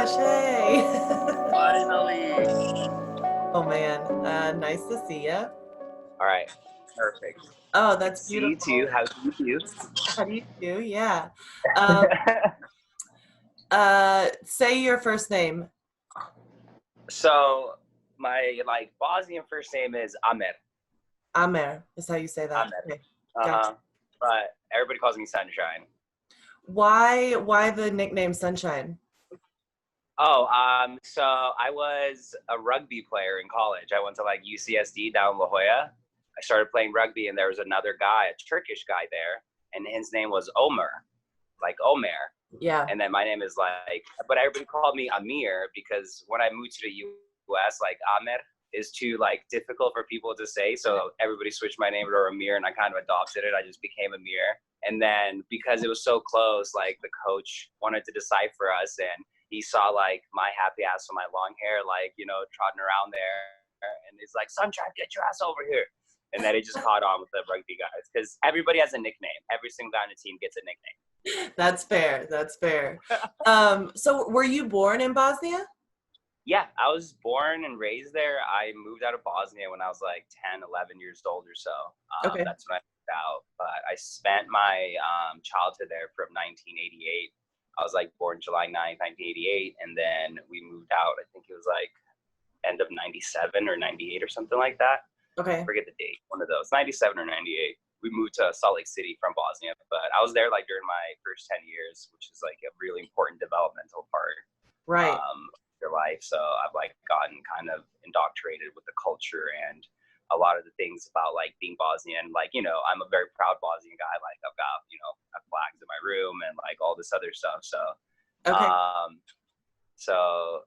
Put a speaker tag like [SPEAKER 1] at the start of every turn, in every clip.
[SPEAKER 1] gosh, hey.
[SPEAKER 2] Finally.
[SPEAKER 1] Oh man, nice to see you.
[SPEAKER 2] All right. Perfect.
[SPEAKER 1] Oh,
[SPEAKER 2] Good
[SPEAKER 1] that's
[SPEAKER 2] to see you too.
[SPEAKER 1] beautiful.
[SPEAKER 2] How do you do?
[SPEAKER 1] How do you do? Yeah. Um, say your first name.
[SPEAKER 2] So my Bosnian first name is Amer.
[SPEAKER 1] Amer is how you say that.
[SPEAKER 2] Amer.
[SPEAKER 1] Okay, gotcha.
[SPEAKER 2] Uh-huh. But everybody calls me Sunshine.
[SPEAKER 1] Why the nickname Sunshine?
[SPEAKER 2] Oh, so I was a rugby player in college. I went to UCSD down in La Jolla. I started playing rugby, and there was another guy, a Turkish guy there, and his name was Omer, like Omer.
[SPEAKER 1] Yeah.
[SPEAKER 2] And then my name is but everybody called me Amir because when I moved to the US, Amer is too difficult for people to say. So everybody switched my name to Amir and I kind of adopted it. I just became Amir. And then because it was so close, the coach wanted to decipher us and he saw my happy ass with my long hair, trotting around there. And he's like, Sunshine, get your ass over here. And then it just caught on with the rugby guys because everybody has a nickname. Every single guy on the team gets a nickname.
[SPEAKER 1] That's fair. That's fair. So were you born in Bosnia?
[SPEAKER 2] Yeah, I was born and raised there. I moved out of Bosnia when I was 10, 11 years old or so.
[SPEAKER 1] Okay.
[SPEAKER 2] That's when I moved out. But I spent my childhood there from 1988. I was born July 9th, 1988. And then we moved out, I think it was end of 97 or 98 or something like that.
[SPEAKER 1] Okay.
[SPEAKER 2] I forget the date, one of those, 97 or 98. We moved to Salt Lake City from Bosnia, but I was there during my first 10 years, which is a really important developmental part
[SPEAKER 1] Right.
[SPEAKER 2] of your life. So I've gotten kind of indoctrinated with the culture and a lot of the things about being Bosnian. I'm a very proud Bosnian guy. I've got, flags in my room and all this other stuff. So,
[SPEAKER 1] Okay.
[SPEAKER 2] So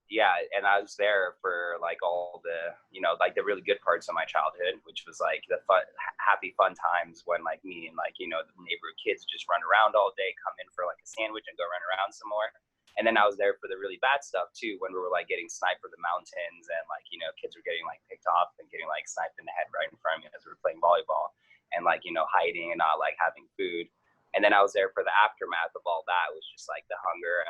[SPEAKER 2] yeah, and I was there for all the the really good parts of my childhood, which was the happy fun times when me and the neighborhood kids just run around all day, come in for a sandwich and go run around some more. And then I was there for the really bad stuff too, when we were getting sniped for the mountains and kids were getting picked off and getting sniped in the head right in front of me as we were playing volleyball and hiding and not having food. And then I was there for the aftermath of all that, was just the hunger and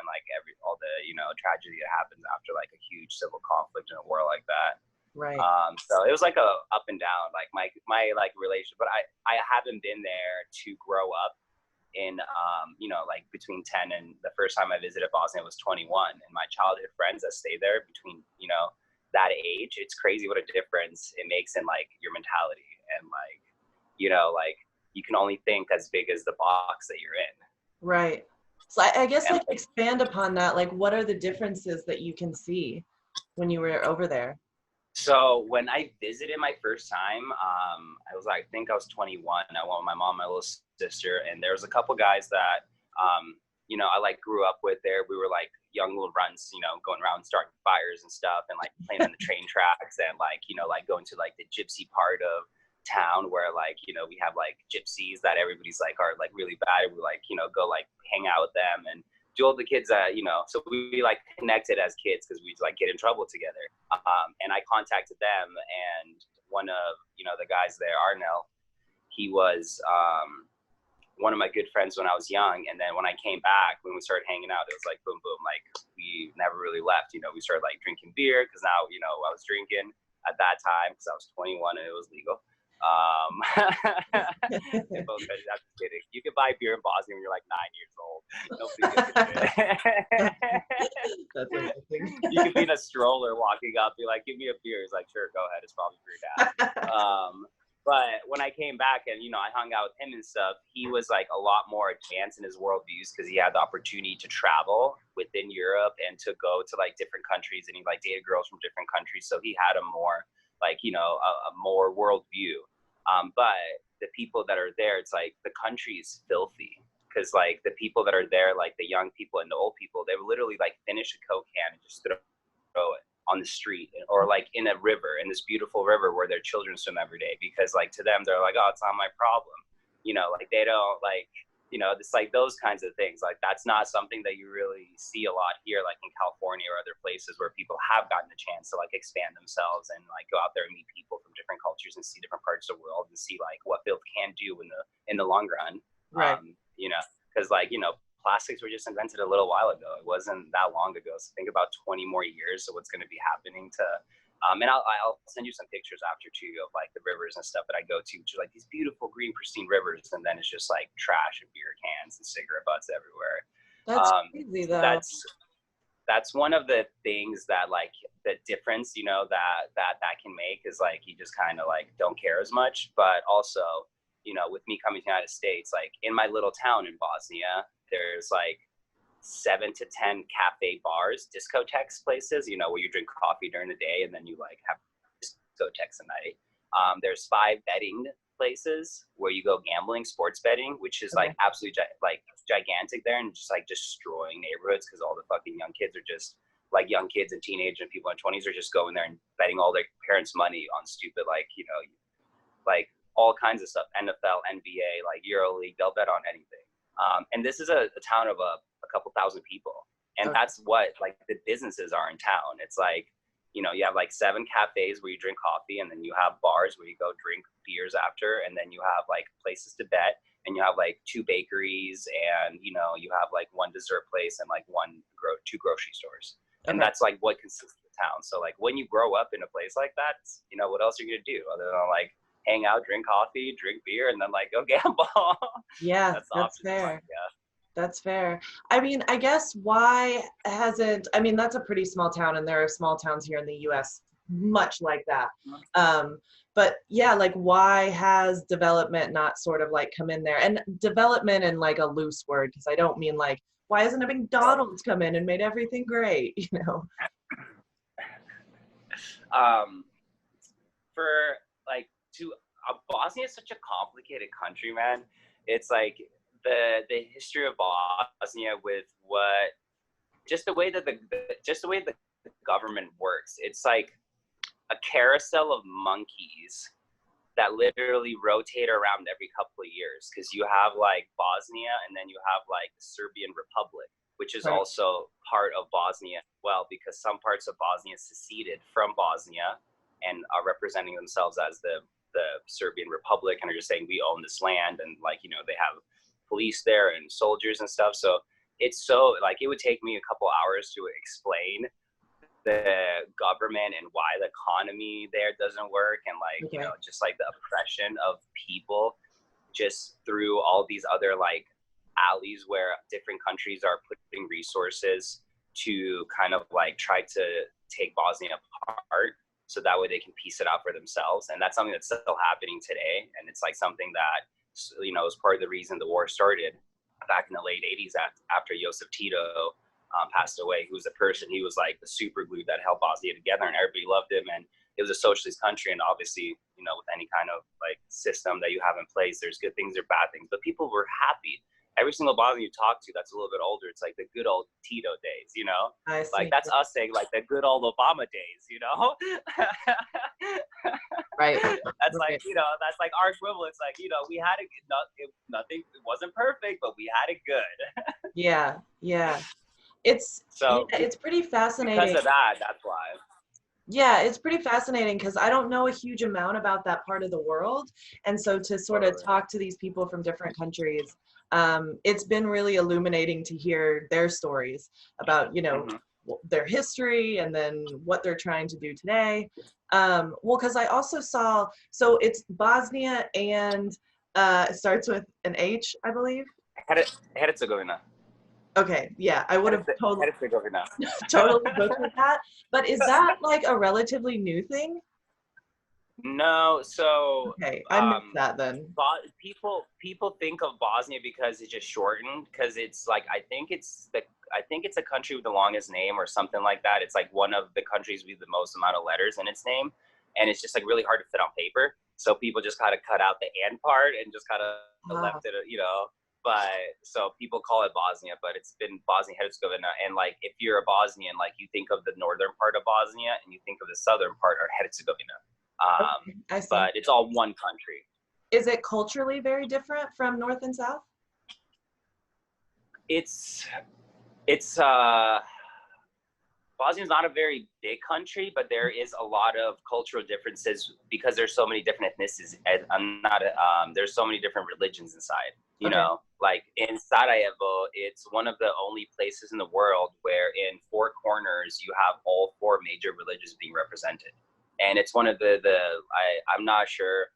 [SPEAKER 2] all the tragedy that happens after a huge civil conflict in a war like that.
[SPEAKER 1] Right.
[SPEAKER 2] So it was a up and down, my relation, but I haven't been there to grow up in between 10 and the first time I visited Bosnia was 21, and my childhood friends that stayed there between that age, it's crazy what a difference it makes in your mentality and you can only think as big as the box that you're in.
[SPEAKER 1] Right. So I guess expand upon that. What are the differences that you can see when you were over there?
[SPEAKER 2] So when I visited my first time, I think I was 21. I went with my mom, my little sister, and there was a couple guys that, I grew up with there. We were young little runs, going around starting fires and stuff and playing on the train tracks and going to the gypsy part of town where we have gypsies that everybody's are really bad. We go hang out with them and do all the kids that so we connected as kids because we get in trouble together. And I contacted them, and one of the guys there, Arnell, he was one of my good friends when I was young. And then when I came back, when we started hanging out, it was boom boom, we never really left. We started drinking beer because now I was drinking at that time because I was 21 and it was legal. I'm just kidding. You can buy beer in Bosnia when you're 9 years old. Nobody gives a shit.
[SPEAKER 1] That's amazing.
[SPEAKER 2] You could be in a stroller walking up, be give me a beer. He's sure, go ahead. It's probably for your dad. But when I came back and I hung out with him and stuff, he was a lot more advanced in his worldviews because he had the opportunity to travel within Europe and to go to different countries, and he dated girls from different countries. So he had a more a more worldview. But the people that are there, it's the country is filthy because the people that are there, the young people and the old people, they would literally finish a Coke can and just throw it on the street or in a river, in this beautiful river where their children swim every day because to them they're oh, it's not my problem. They don't it's those kinds of things. That's not something that you really see a lot here in California or other places where people have gotten a chance to expand themselves and go out there and meet people from different cultures and see different parts of the world and see what filth can do in the long run.
[SPEAKER 1] Right.
[SPEAKER 2] Because plastics were just invented a little while ago. It wasn't that long ago. So think about 20 more years of what's going to be happening to, and I'll send you some pictures after too of like the rivers and stuff that I go to, which are like these beautiful green pristine rivers, and then it's just like trash and beer cans and cigarette butts everywhere.
[SPEAKER 1] That's crazy though.
[SPEAKER 2] That's one of the things that like the difference, you know, that can make is like you just kind of like don't care as much. But also, you know, with me coming to the United States, like in my little town in Bosnia, there's like 7 to 10 cafe bars, discotheques places, you know, where you drink coffee during the day and then you like have discotheques at night. There's 5 betting places where you go gambling, sports betting, which is like absolutely like gigantic there, and just like destroying neighborhoods because all the fucking young kids are just like young kids and teenagers and people in 20s are just going there and betting all their parents' money on stupid, like, you know, like all kinds of stuff, NFL, NBA, like EuroLeague, they'll bet on anything. And this is a town of a couple thousand people. And that's what like the businesses are in town. It's like, you know, you have like 7 cafes where you drink coffee, and then you have bars where you go drink beers after, and then you have like places to bet, and you have like 2 bakeries, and, you know, you have like 1 dessert place and like 2 grocery stores. And that's like what consists of the town. So like when you grow up in a place like that, you know, what else are you gonna do other than like hang out, drink coffee, drink beer, and then like go gamble?
[SPEAKER 1] Yeah, that's fair. That's fair. I mean, I guess why hasn't, I mean, that's a pretty small town, and there are small towns here in the US much like that. But yeah, like why has development not sort of like come in there? And development in like a loose word, because I don't mean like, why hasn't a McDonald's come in and made everything great, you know?
[SPEAKER 2] For like, Bosnia is such a complicated country, man. It's like, the history of Bosnia with just the way the government works. It's like a carousel of monkeys that literally rotate around every couple of years, because you have like Bosnia, and then you have like the Serbian Republic, which is also part of Bosnia as well, because some parts of Bosnia seceded from Bosnia and are representing themselves as the Serbian Republic, and are just saying we own this land, and like, you know, they have police there and soldiers and stuff. So it's so like, it would take me a couple hours to explain the government and why the economy there doesn't work, and like, you know, just like the oppression of people just through all these other like alleys where different countries are putting resources to kind of like try to take Bosnia apart, so that way they can piece it out for themselves. And that's something that's still happening today. And it's like something that, you know, was part of the reason the war started back in the late 80s after Joseph Tito passed away. He was he was like the super glue that held Bosnia together, and everybody loved him. And it was a socialist country, and obviously, you know, with any kind of like system that you have in place, there's good things or bad things, but people were happy. Every single Bosnian you talk to that's a little bit older, it's like the good old Tito days, you know? Like that's us saying like the good old Obama days, you know?
[SPEAKER 1] Right.
[SPEAKER 2] That's like, you know, that's like our equivalent. It's like, you know, we had nothing, it wasn't perfect, but we had it good.
[SPEAKER 1] Yeah. It's pretty fascinating.
[SPEAKER 2] Because of that, that's why.
[SPEAKER 1] Yeah, it's pretty fascinating because I don't know a huge amount about that part of the world. And so to sort of talk to these people from different countries, it's been really illuminating to hear their stories about, you know, their history and then what they're trying to do today. Well, because I also saw, so it's Bosnia and it starts with an H, I believe.
[SPEAKER 2] Herzegovina.
[SPEAKER 1] Okay, yeah, I would have totally butchered that. But is that like a relatively new thing?
[SPEAKER 2] No, so
[SPEAKER 1] okay, I missed that then.
[SPEAKER 2] People think of Bosnia because it's just shortened, because it's like I think it's a country with the longest name or something like that. It's like one of the countries with the most amount of letters in its name, and it's just like really hard to fit on paper. So people just kind of cut out the and part and just kind of left it, you know. But so people call it Bosnia, but it's been Bosnia Herzegovina. And like if you're a Bosnian, like you think of the northern part of Bosnia and you think of the southern part of Herzegovina.
[SPEAKER 1] I see.
[SPEAKER 2] But it's all one country.
[SPEAKER 1] Is it culturally very different from north and south?
[SPEAKER 2] It's Bosnia's not a very big country, but there is a lot of cultural differences because there's so many different ethnicities. There's so many different religions inside. You know, like in Sarajevo, it's one of the only places in the world where in four corners you have all four major religions being represented. And it's one of I'm not sure,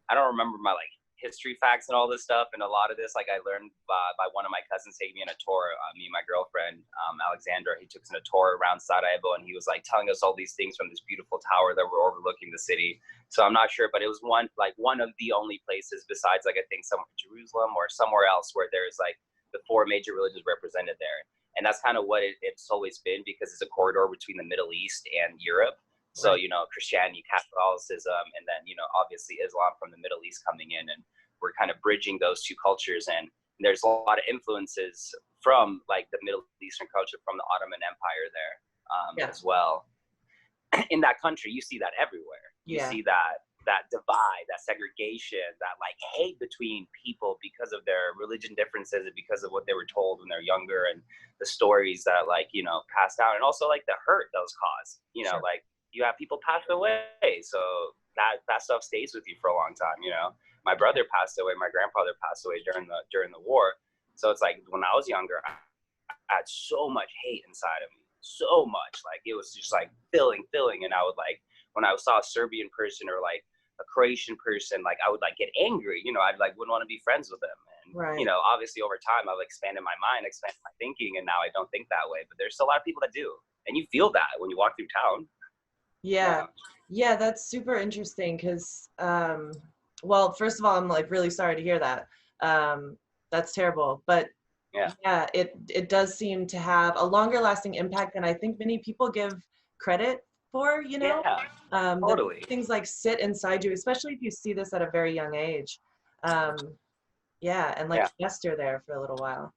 [SPEAKER 2] I don't remember my like history facts and all this stuff. And a lot of this, like I learned by one of my cousins taking me on a tour, me and my girlfriend, Alexandra, he took us on a tour around Sarajevo, and he was like telling us all these things from this beautiful tower that were overlooking the city. So I'm not sure, but it was one of the only places besides like, I think somewhere in Jerusalem or somewhere else where there's like the four major religions represented there. And that's kind of what it's always been, because it's a corridor between the Middle East and Europe. So, you know, Christianity, Catholicism, and then, you know, obviously Islam from the Middle East coming in, and we're kind of bridging those two cultures. And there's a lot of influences from like the Middle Eastern culture from the Ottoman Empire there as well. In that country, you see that everywhere. You see that divide, that segregation, that like hate between people because of their religion differences and because of what they were told when they're younger, and the stories that like, you know, passed down, and also like the hurt that was caused, you know, like you have people pass away. So that stuff stays with you for a long time, you know. My brother passed away, my grandfather passed away during the war. So it's like when I was younger, I had so much hate inside of me, so much. Like it was just like filling. And I would like, when I saw a Serbian person or like a Croatian person, like I would like get angry, you know, I'd like wouldn't want to be friends with them. And, you know, obviously over time I've expanded my mind, expanded my thinking, and now I don't think that way. But there's still a lot of people that do. And you feel that when you walk through town.
[SPEAKER 1] Yeah, that's super interesting because, well, first of all, I'm like really sorry to hear that. That's terrible. But yeah, it does seem to have a longer lasting impact than I think many people give credit for, you know?
[SPEAKER 2] Totally.
[SPEAKER 1] Things like sit inside you, especially if you see this at a very young age. Yeah, and like fester there for a little while.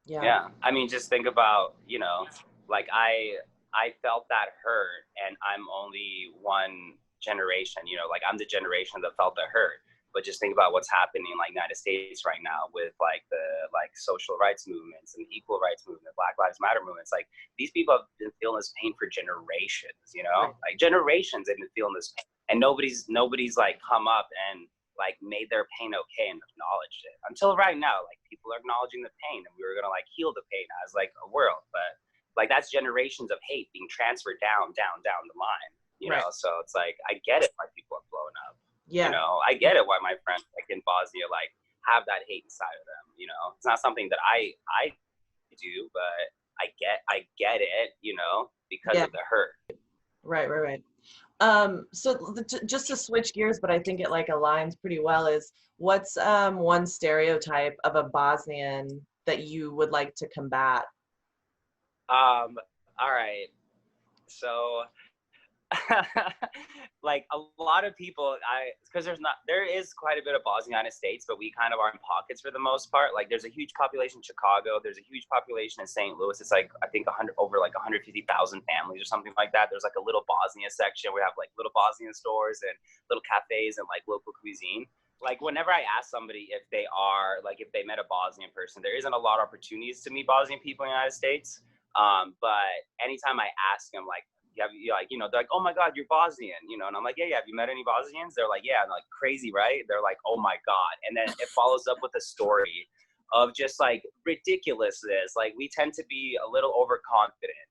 [SPEAKER 2] Yeah. I mean, just think about, you know, like I felt that hurt, and I'm only one generation, you know, like I'm the generation that felt the hurt. But just think about what's happening in like United States right now with like the like social rights movements and equal rights movement, Black Lives Matter movements. Like these people have been feeling this pain for generations, you know, like generations they've been feeling this pain, and nobody's like come up and like made their pain okay and acknowledged it until right now. Like people are acknowledging the pain, and we were gonna like heal the pain as like a world, but like that's generations of hate being transferred down the line, you know. So it's like I get it why people are blowing up. You know, I get it why my friends like in Bosnia like have that hate inside of them. You know, it's not something that I do, but I get it. You know, because of the hurt.
[SPEAKER 1] Right. So just to switch gears, but I think it like aligns pretty well, is what's one stereotype of a Bosnian that you would like to combat?
[SPEAKER 2] All right. So like a lot of people, because there is quite a bit of Bosnia in the States, but we kind of are in pockets for the most part. Like there's a huge population in Chicago. There's a huge population in St. Louis. It's like, I think over like 150,000 families or something like that. There's like a little Bosnia section. We have like little Bosnian stores and little cafes and like local cuisine. Like whenever I ask somebody if they met a Bosnian person, there isn't a lot of opportunities to meet Bosnian people in the United States. But anytime I ask them, like, they're like, oh my God, you're Bosnian, you know? And I'm like, yeah, have you met any Bosnians? They're like, yeah. And I'm like, crazy, right? They're like, oh my God. And then it follows up with a story of just like ridiculousness. Like we tend to be a little overconfident.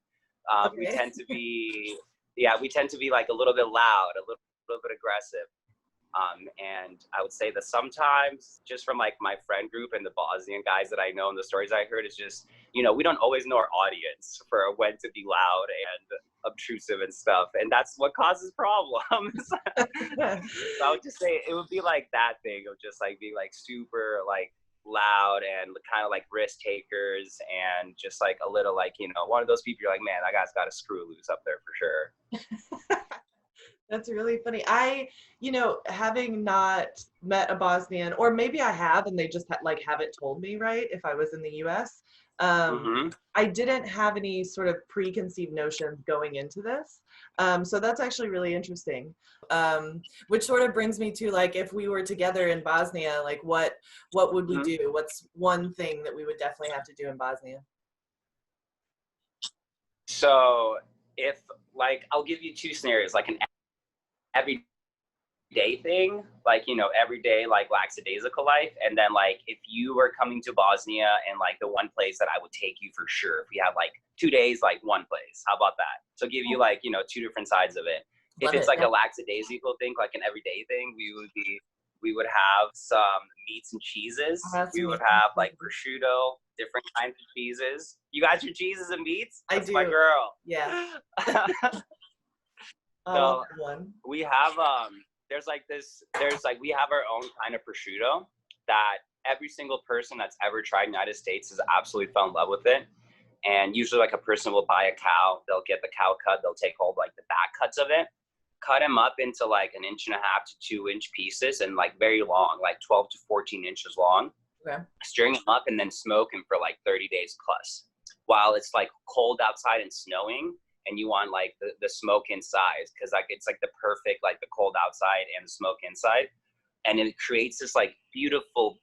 [SPEAKER 2] We tend to be like a little bit loud, a little bit aggressive. And I would say that sometimes just from like my friend group and the Bosnian guys that I know and the stories I heard, is just, you know, we don't always know our audience for when to be loud and obtrusive and stuff. And that's what causes problems. So I would just say it would be like that thing of just like being like super like loud and kind of like risk takers, and just like a little like, you know, one of those people you're like, man, that guy's got a screw loose up there for sure.
[SPEAKER 1] That's really funny. Having not met a Bosnian, or maybe I have and they just haven't told me, right, if I was in the US, I didn't have any sort of preconceived notions going into this. So that's actually really interesting. Which sort of brings me to like, if we were together in Bosnia, like what would we do? What's one thing that we would definitely have to do in Bosnia?
[SPEAKER 2] So if like, I'll give you two scenarios, like an everyday day thing, like, you know, every day, like lackadaisical life. And then like, if you were coming to Bosnia and like the one place that I would take you for sure, if we have like 2 days, like one place, how about that? So give you like, you know, two different sides of it. If it's like a lackadaisical thing, like an everyday thing, we would have some meats and cheeses. We would have like prosciutto, different kinds of cheeses. You got your cheeses and meats? That's my girl.
[SPEAKER 1] Yeah.
[SPEAKER 2] So we have we have our own kind of prosciutto that every single person that's ever tried United States has absolutely fell in love with it. And usually like a person will buy a cow, they'll get the cow cut, they'll take hold like the back cuts of it, cut them up into like 1.5 to 2 inch pieces and like very long, like 12 to 14 inches long.
[SPEAKER 1] Okay.
[SPEAKER 2] Stirring them up and then smoke them for like 30 days plus while it's like cold outside and snowing. And you want like the smoke inside, because like it's like the perfect, like the cold outside and the smoke inside. And it creates this like beautiful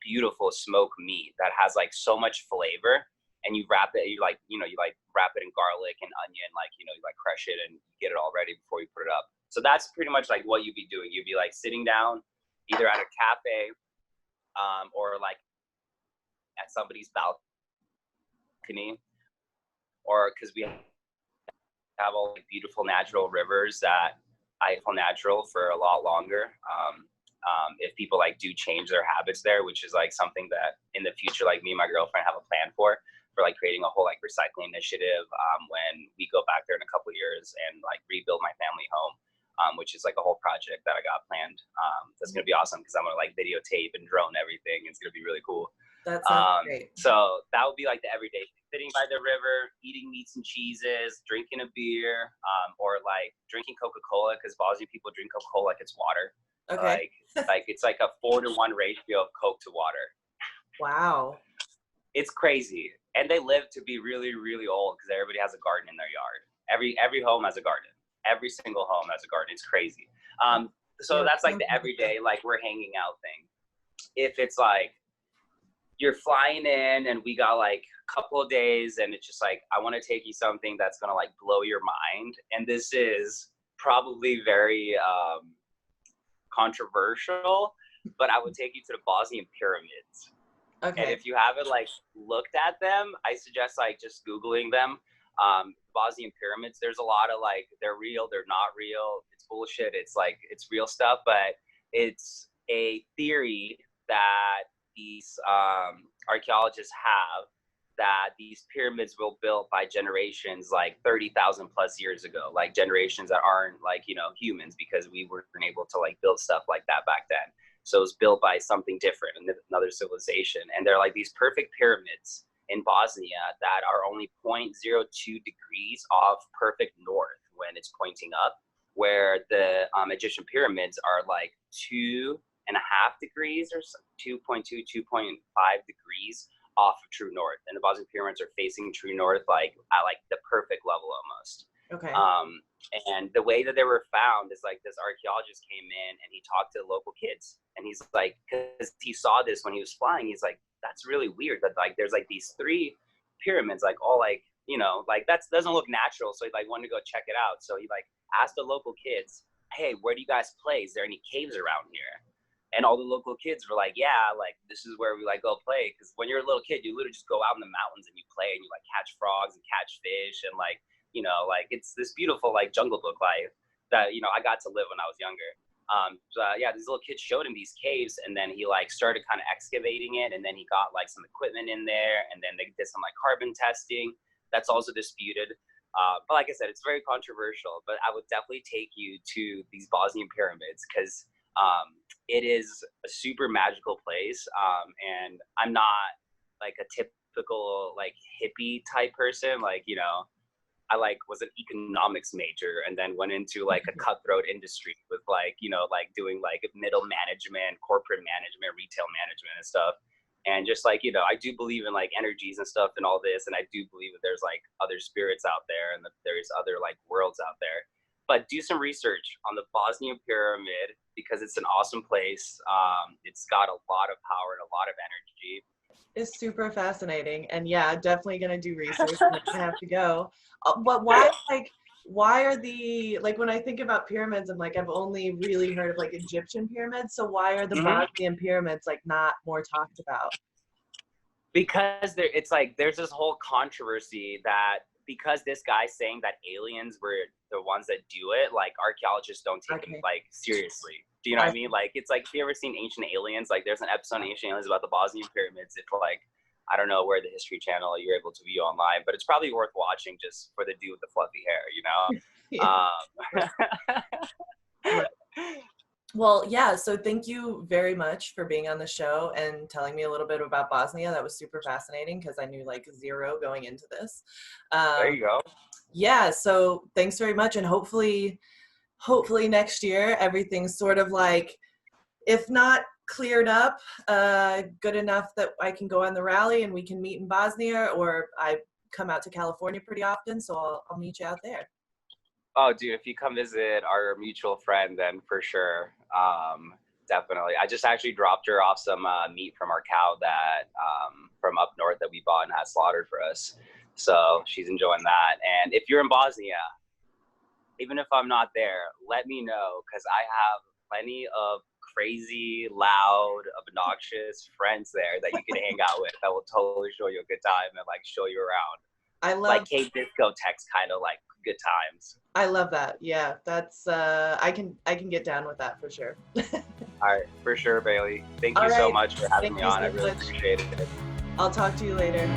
[SPEAKER 2] smoked meat that has like so much flavor. And you wrap it, you wrap it in garlic and onion, like, you know, you like crush it and get it all ready before you put it up. So that's pretty much like what you'd be doing. You'd be like sitting down either at a cafe or like at somebody's balcony, or because we have all like beautiful natural rivers that I feel natural for a lot longer. If people like do change their habits there, which is like something that in the future, like me and my girlfriend have a plan for like creating a whole like recycling initiative when we go back there in a couple of years and like rebuild my family home, which is like a whole project that I got planned. That's going to be awesome because I'm going to like videotape and drone everything. It's going to be really cool.
[SPEAKER 1] That sounds great.
[SPEAKER 2] So that would be like the everyday thing. Sitting by the river, eating meats and cheeses, drinking a beer, or like drinking Coca-Cola, because Bosnian people drink Coca-Cola like it's water.
[SPEAKER 1] Okay.
[SPEAKER 2] Like it's like a 4-to-1 ratio of Coke to water.
[SPEAKER 1] Wow.
[SPEAKER 2] It's crazy. And they live to be really, really old because everybody has a garden in their yard. Every home has a garden. Every single home has a garden. It's crazy. So that's like the everyday, like we're hanging out thing. If it's like, you're flying in and we got like a couple of days and it's just like, I want to take you something that's going to like blow your mind. And this is probably very controversial, but I would take you to the Bosnian Pyramids.
[SPEAKER 1] Okay.
[SPEAKER 2] And if you haven't like looked at them, I suggest like just Googling them. Bosnian Pyramids, there's a lot of like, they're real, they're not real. It's bullshit. It's like, it's real stuff, but it's a theory that these archaeologists have that these pyramids were built by generations like 30,000 plus years ago, like generations that aren't like, you know, humans, because we weren't able to like build stuff like that back then. So it was built by something different, another civilization. And they're like these perfect pyramids in Bosnia that are only 0.02 degrees off perfect north when it's pointing up, where the Egyptian pyramids are like 2.5 degrees or 2.5 degrees off of true north, and the Bosnian pyramids are facing true north, like at like the perfect level almost.
[SPEAKER 1] Okay.
[SPEAKER 2] And the way that they were found is like this archaeologist came in and he talked to local kids, and he's like, because he saw this when he was flying, he's like, that's really weird that like there's like these 3 pyramids like all like, you know, like that doesn't look natural. So he like wanted to go check it out. So he like asked the local kids, hey, where do you guys play? Is there any caves around here? And all the local kids were like, yeah, like this is where we like go play. Because when you're a little kid, you literally just go out in the mountains and you play and you like catch frogs and catch fish. And like, you know, like it's this beautiful like Jungle Book life that, you know, I got to live when I was younger. Yeah, these little kids showed him these caves, and then he like started kind of excavating it. And then he got like some equipment in there, and then they did some like carbon testing. That's also disputed. But like I said, it's very controversial, but I would definitely take you to these Bosnian pyramids because it is a super magical place. And I'm not like a typical like hippie type person. Like, you know, I like was an economics major and then went into like a cutthroat industry with like, you know, like doing like middle management, corporate management, retail management and stuff. And just like, you know, I do believe in like energies and stuff and all this. And I do believe that there's like other spirits out there and that there's other like worlds out there. But do some research on the Bosnian Pyramid because it's an awesome place. It's got a lot of power and a lot of energy.
[SPEAKER 1] It's super fascinating. And yeah, definitely going to do research. I have to go. But why, like, why are the, like when I think about pyramids, I'm like, I've only really heard of like Egyptian pyramids. So why are the Bosnian pyramids like not more talked about?
[SPEAKER 2] Because it's like there's this whole controversy that because this guy's saying that aliens were the ones that do it, like archaeologists don't take him like seriously. Do you know what I mean? Like it's like, if you ever seen Ancient Aliens, like there's an episode on Ancient Aliens about the Bosnian pyramids. If like, I don't know where the History Channel you're able to view online, but it's probably worth watching just for the dude with the fluffy hair, you know?
[SPEAKER 1] Well, yeah, so thank you very much for being on the show and telling me a little bit about Bosnia. That was super fascinating because I knew like zero going into this.
[SPEAKER 2] There you go.
[SPEAKER 1] Yeah, so thanks very much, and hopefully next year everything's sort of like, if not cleared up, good enough that I can go on the rally and we can meet in Bosnia, or I come out to California pretty often, so I'll meet you out there.
[SPEAKER 2] Oh, dude, if you come visit our mutual friend, then for sure. Definitely. I just actually dropped her off some meat from our cow that from up north that we bought and had slaughtered for us. So she's enjoying that. And if you're in Bosnia, even if I'm not there, let me know, because I have plenty of crazy, loud, obnoxious friends there that you can hang out with that will totally show you a good time and like show you around.
[SPEAKER 1] I love
[SPEAKER 2] like Cape discotheques, kind of like good times.
[SPEAKER 1] I love that. Yeah, that's I can get down with that for sure.
[SPEAKER 2] All right, for sure, Bailey. Thank you so much for having me on. I really appreciate it.
[SPEAKER 1] I'll talk to you later.